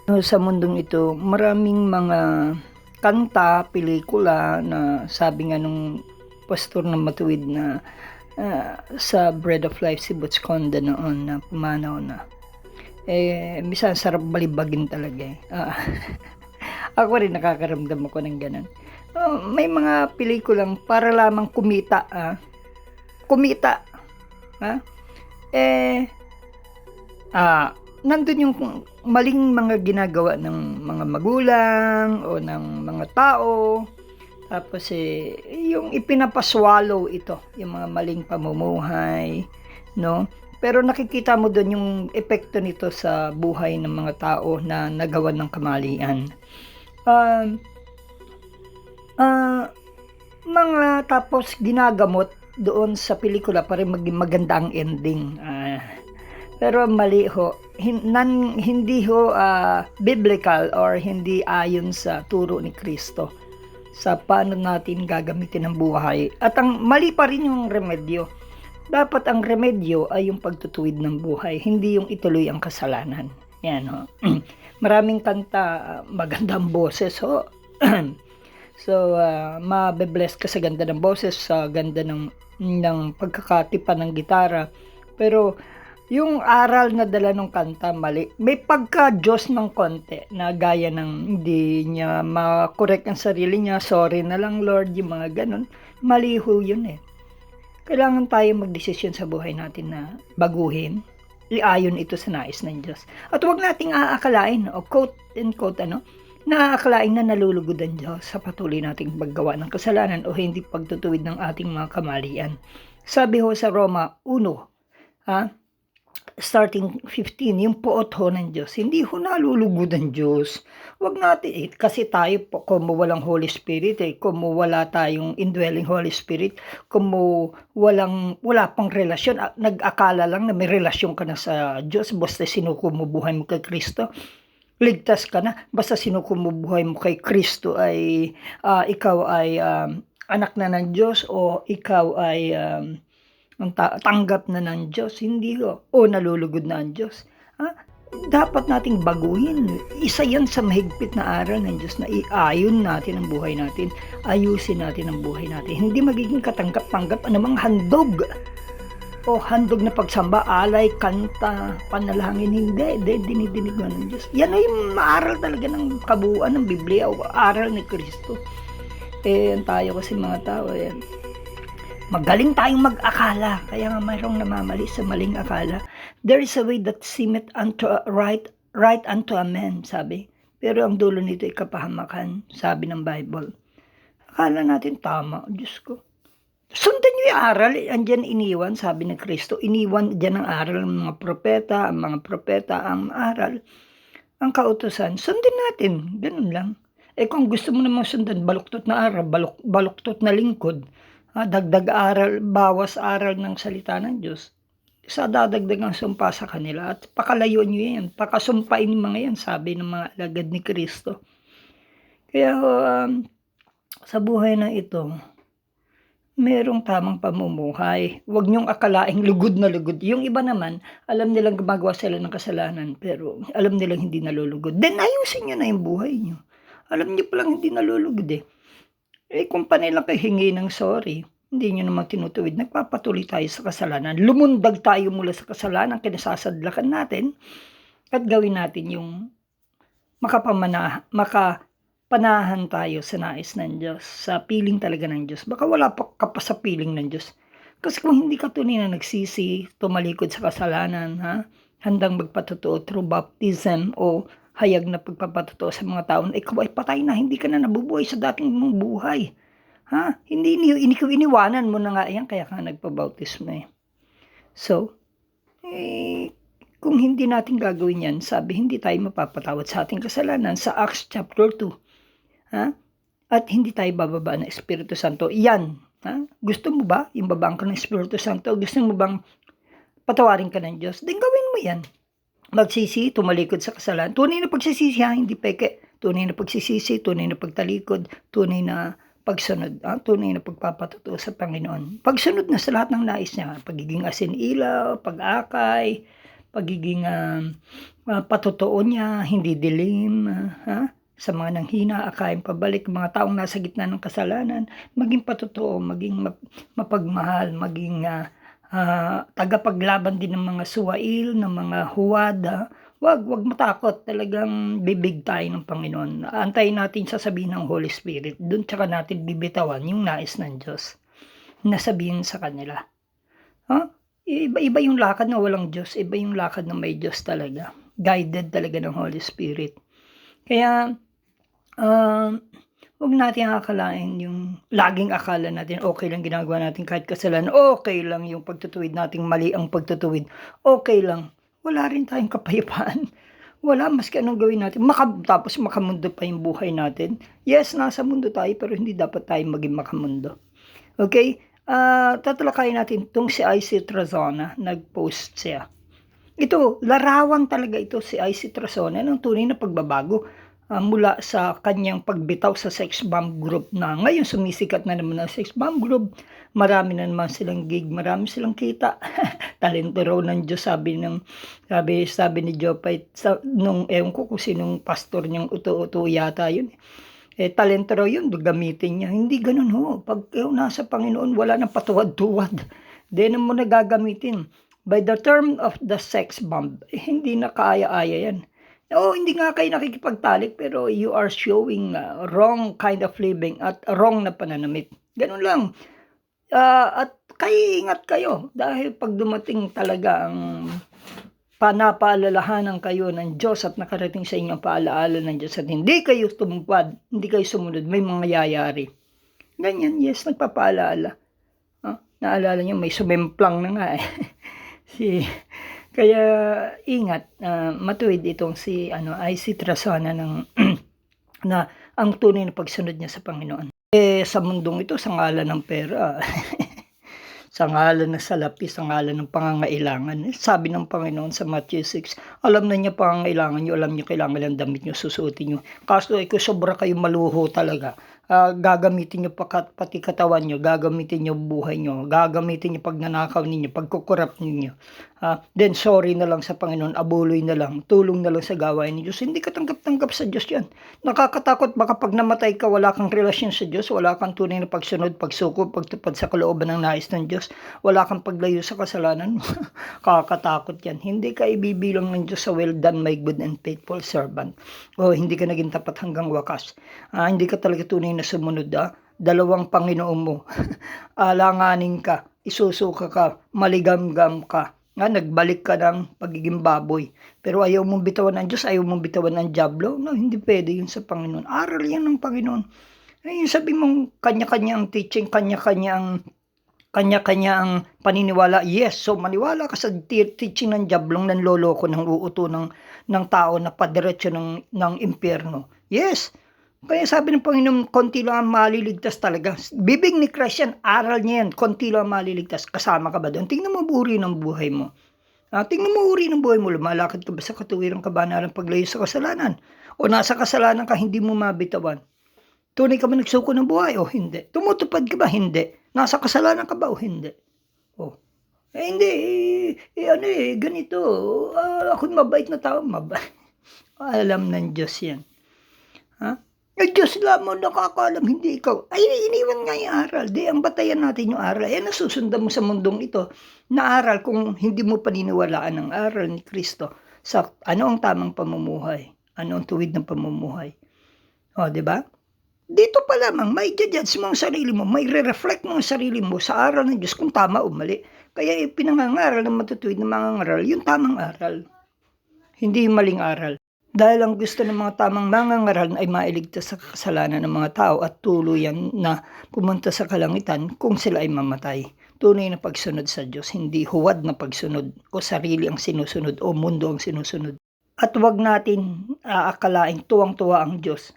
Sa mundong ito, maraming mga kanta, pelikula na sabi nga nung pastor na matuwid na sa Bread of Life si Butch Conda noon na pumanaw na. Minsan sarap balibagin talaga . Ako rin nakakaramdam ako ng ganun. May mga pelikulang para lamang kumita. Kumita. Nandun yung maling mga ginagawa ng mga magulang o ng mga tao. Tapos yung ipinapaswallow ito, yung mga maling pamumuhay, no? Pero nakikita mo doon yung epekto nito sa buhay ng mga tao na nagawa ng kamalian. Mga tapos ginagamot doon sa pelikula para maging maganda ang ending. Pero mali ho. Hindi ho biblical or hindi ayon sa turo ni Kristo sa paano natin gagamitin ang buhay. At ang mali pa rin yung remedyo. Dapat ang remedyo ay yung pagtutuwid ng buhay, hindi yung ituloy ang kasalanan. Yan ho. Maraming kanta, magandang boses ho. So, mabe-bless ka sa ganda ng boses, sa ganda ng pagkakatipan ng gitara. Pero yung aral na dala ng kanta mali. May pagka-Diyos ng konti na gaya ng hindi niya makorek ang sarili niya. Sorry na lang Lord, yung mga ganun. Mali ho yun . Kailangan tayo magdesisyon sa buhay natin na baguhin. Iayon ito sa nais ng Diyos. At huwag nating aakalain, o quote and quote, naaakalain na nalulugod ang Diyos sa patuloy nating paggawa ng kasalanan o hindi pagtutuwid ng ating mga kamalian. Sabi ho sa Roma 1, starting 15, yung poot ho ng Diyos. Hindi ho nalulugod ang Diyos. Huwag natin, kasi tayo po, kung walang Holy Spirit, kung wala tayong indwelling Holy Spirit, kung wala pang relasyon, nag-akala lang na may relasyon ka na sa Diyos, basta sinuko mo buhay mo kay Kristo, ligtas ka na, basta sinuko mo buhay mo kay Kristo ay ikaw ay anak na ng Diyos o ikaw ay tanggap na ng Diyos, hindi ho, o nalulugod na ang Diyos. Dapat nating baguhin. Isa yan sa mahigpit na aral ng Diyos na iayon natin ang buhay natin, ayusin natin ang buhay natin. Hindi magiging katanggap-tanggap anumang handog o handog na pagsamba, alay, kanta, panalangin, hindi dinidinig ng Diyos. Yan ay maaral talaga ng kabuuan ng Biblia o aral ni Kristo. Tayo kasi mga tao, magaling tayong mag-akala, kaya nga mayroong namamali sa maling akala. There is a way that seemeth unto right unto a man, sabi. Pero ang dulo nito ay kapahamakan, sabi ng Bible. Akala natin tama, Diyos ko. Sundan niyo yung aral, andyan iniwan, sabi ng Kristo. Iniwan dyan ang aral ng mga propeta, ang aral, ang kautusan. Sundin natin, ganun lang. Kung gusto mo namang sundan, baluktot na aral, baluktot na lingkod, dagdag aral, bawas aral ng salita ng Diyos, sa dadagdag ang sumpa sa kanila at pakalayo nyo yan, pakasumpain mga yan, sabi ng mga alagad ni Kristo. Kaya sa buhay na ito, merong tamang pamumuhay. Huwag nyong akalaing lugod na lugod. Yung iba naman, alam nilang gumagawa sila ng kasalanan, pero alam nilang hindi nalulugod. Then ayusin nyo na yung buhay nyo. Alam nyo palang hindi nalulugod . Kung panilang kayo hingi ng sorry, hindi nyo naman tinutuwid, nagpapatuloy tayo sa kasalanan. Lumundag tayo mula sa kasalanan, kinasasadlakan natin, at gawin natin yung makapanahan tayo sa nais ng Diyos, sa piling talaga ng Diyos. Baka wala ka pa sa piling ng Diyos. Kasi kung hindi ka tunay na nagsisi, tumalikod sa kasalanan, handang magpatotoo through baptism o hayag na pagpapatotoo sa mga tao, ikaw ay patay na, hindi ka na nabubuhay sa dating mong buhay. Hindi iniwanan mo na nga yan, kaya ka nagpabautismo . So, kung hindi natin gagawin yan, sabi, hindi tayo mapapatawad sa ating kasalanan sa Acts chapter 2. At hindi tayo bababa ng Espiritu Santo. Yan. Gusto mo ba yung babaan ka ng Espiritu Santo? Gusto mo bang patawarin ka ng Diyos? Then gawin mo yan. Magsisi, tumalikod sa kasalanan. Tunay na pagsisisi, hindi peke. Tunay na pagsisisi, tunay na pagtalikod, tunay na pagsunod, tunay na pagpapatotoo sa Panginoon. Pagsunod na sa lahat ng nais niya, pagiging asin ilaw, pag-akay, pagiging patotoo niya, hindi dilim, sa mga nanghina, akayin pabalik, mga taong nasa gitna ng kasalanan, maging patotoo, maging mapagmahal, maging tagapaglaban din ng mga suwail, ng mga huwad. Wag matakot, talagang bibig tayo ng Panginoon. Antayin natin sasabihin ng Holy Spirit, doon tsaka natin bibitawan yung nais ng Diyos na sabihin sa kanila. Iba yung lakad na walang Diyos, iba yung lakad na may Diyos talaga. Guided talaga ng Holy Spirit. Kaya, huwag natin akalain yung laging akala natin okay lang ginagawa natin kahit kasalanan, okay lang yung pagtutuwid nating mali ang pagtutuwid, okay lang. Wala rin tayong kapayapaan. Wala, maski anong gawin natin. Tapos makamundo pa yung buhay natin. Yes, nasa mundo tayo, pero hindi dapat tayo maging makamundo. Okay? Tatalakayin natin itong si IC Trazona. Nag-post siya. Ito, larawan talaga ito si IC Trazona ng tunay na pagbabago mula sa kanyang pagbitaw sa sex bomb group na ngayon sumisikat na naman ang sex bomb group. Marami na naman silang gig, marami silang kita. Talento raw ng Diyos, sabi ni Jopay, ewan ko kung sinong pastor niyang uto-uto yata yun. Talento raw yun, gamitin niya. Hindi ganun ho. Pag nasa Panginoon, wala nang patuwad-tuwad. Di na mo na gagamitin. By the term of the sex bomb, hindi na kaya-aya yan. Hindi nga kayo nakikipagtalik, pero you are showing wrong kind of living at wrong na pananamit. Ganun lang. At kayo ingat kayo dahil pag dumating talaga ang panapaalalahanan kayo ng Diyos at nakarating sa inyo ang paalaala ng Diyos at hindi kayo tumupad, hindi kayo sumunod, may mga yayari. Ganyan, yes, nagpapaalaala. Naalala nyo, may sumemplang na nga eh. Kaya ingat, matuwid itong si IC Trazona na ang tunay na pagsunod niya sa Panginoon. Sa mundong ito, sa ngalan ng pera, sa ngalan ng salapi, sa ngalan ng pangangailangan. Sabi ng Panginoon sa Matthew 6, alam na niya pangangailangan niyo, alam niyo kailangan ng damit niyo, susuotin niyo. Kaso kung sobra kayo maluho talaga, gagamitin niyo pati katawan niyo, gagamitin niyo buhay niyo, gagamitin niyo pagnanakaw ninyo, pagkukurap ninyo. Then sorry na lang sa Panginoon, abuloy na lang, tulong na lang sa gawain ni Diyos. Hindi ka tanggap-tanggap sa Diyos yan. Nakakatakot, baka pag namatay ka, wala kang relasyon sa Diyos, wala kang tunay na pagsunod, pagsuko, pagtupad sa kalooban ng nais ng Diyos, wala kang paglayo sa kasalanan. Kakatakot yan. Hindi ka ibibilang ng Diyos sa well done, my good and faithful servant. Hindi ka naging tapat hanggang wakas. Hindi ka talaga tunay na sumunod. Dalawang Panginoon mo. Alanganin ka, isusuka ka, maligamgam ka. Nagbalik ka ng pagiging baboy. Pero ayaw mong bitawan ng Diyos, ayaw mong bitawan ng dyablo. No, hindi pwede yun sa Panginoon. Aral yan ng Panginoon. Yung sabi mong kanya-kanya ang teaching, kanya-kanya ang paniniwala. Yes, so maniwala ka sa teaching ng dyablong, ng loloko, ng uuto ng tao na padiretso ng impyerno. Yes. Kaya sabi ng Panginoon, konti lang ang maliligtas talaga. Bibig ni Christ yan, aral niya yan, konti lang ang maliligtas. Kasama ka ba doon? Tingnan mo uri ng buhay mo. Tingnan mo uri ng buhay mo. Lumalakad ka ba sa katuwirang kabanalan paglayo sa kasalanan? O nasa kasalanan ka, hindi mo mabitawan? Tunay ka ba nagsuko ng buhay o hindi? Tumutupad ka ba? Hindi. Nasa kasalanan ka ba o hindi? Hindi. Ganito. Ako'y mabait na tao. Mabait. Alam ng Diyos yan. Diyos lamang nakakaalam, hindi ikaw. Iniwan nga yung aral. Ang batayan natin yung aral. Nasusundan mo sa mundong ito na aral kung hindi mo paniniwalaan ang aral ni Kristo sa ano ang tamang pamumuhay. Ano ang tuwid ng pamumuhay. Diba? Dito pa lamang, may judge mo ang sarili mo, may re-reflect mo ang sarili mo sa aral ng Diyos kung tama o mali. Kaya pinangangaral ng matutuwid ng mga aral, yung tamang aral. Hindi yung maling aral. Dahil ang gusto ng mga tamang mangangaral ay mailigtas sa kasalanan ng mga tao at tuluyan na pumunta sa kalangitan kung sila ay mamatay. Tunay na pagsunod sa Diyos, hindi huwad na pagsunod o sarili ang sinusunod o mundo ang sinusunod. At huwag natin aakalaing tuwang-tuwa ang Diyos.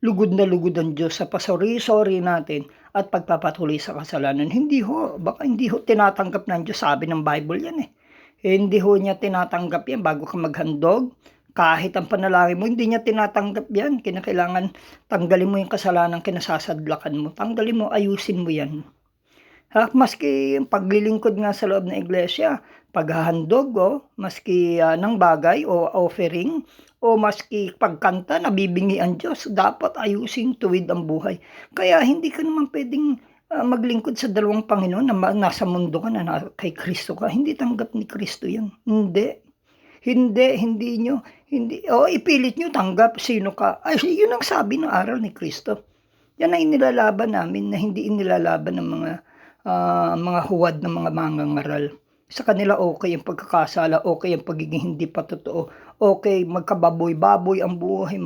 Lugod na lugod ang Diyos sa pasori-sorry natin at pagpapatuloy sa kasalanan. Baka hindi ho tinatanggap ng Diyos. Sabi ng Bible yan eh. Hindi ho niya tinatanggap yan bago ka maghandog. Kahit ang panalangin mo, hindi niya tinatanggap yan. Kinakailangan tanggalin mo yung kasalanan, kinasasadlakan mo. Tanggalin mo, ayusin mo yan. Maski yung paglilingkod nga sa loob ng iglesia, paghahandog maski ng bagay o offering o maski pagkanta na bibingi ang Diyos, dapat ayusin tuwid ang buhay. Kaya hindi ka naman pwedeng maglingkod sa dalawang Panginoon na nasa mundo ka na kay Kristo ka. Hindi tanggap ni Kristo yan. Hindi nyo, ipilit nyo tanggap sino ka. Ay, yun ang sabi ng aral ni Kristo. Yan ay nilalaban namin na hindi inilalaban ng mga huwad ng mga mangangaral. Sa kanila okay ang pagkakasala, okay ang pagiging hindi patotoo, okay magkababoy-baboy ang buhay,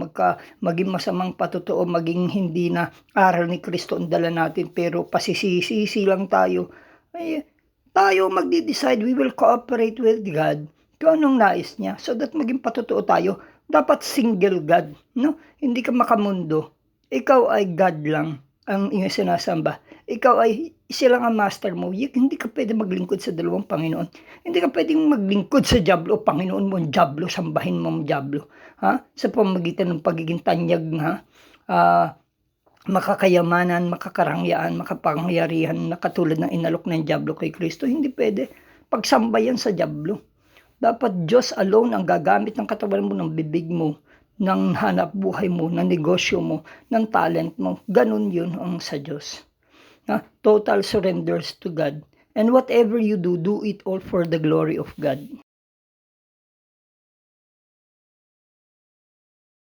maging masamang patotoo, maging hindi na aral ni Kristo ang dala natin, pero pasisisi lang tayo. Ay, tayo magde-decide, we will cooperate with God kung anong nais niya, so that maging patotoo tayo. Dapat single God, no? Hindi ka makamundo. Ikaw ay God lang ang iyong sinasamba. Ikaw ay silang ang master mo. Hindi ka pwede maglingkod sa dalawang Panginoon. Hindi ka pwedeng maglingkod sa Diablo, Panginoon mo ang Diablo, sambahin mo ang Diablo. Sa pamamagitan ng pagiging tanyag, makakayamanan, makakarangyaan, makapangyarihan na katulad ng inalok ng Diablo kay Kristo. Hindi pwede pagsambayan sa Diablo. Dapat Diyos alone ang gagamit ng katawan mo, ng bibig mo, ng hanap buhay mo, ng negosyo mo, ng talent mo. Ganun yun ang sa Diyos. Total surrenders to God. And whatever you do, do it all for the glory of God.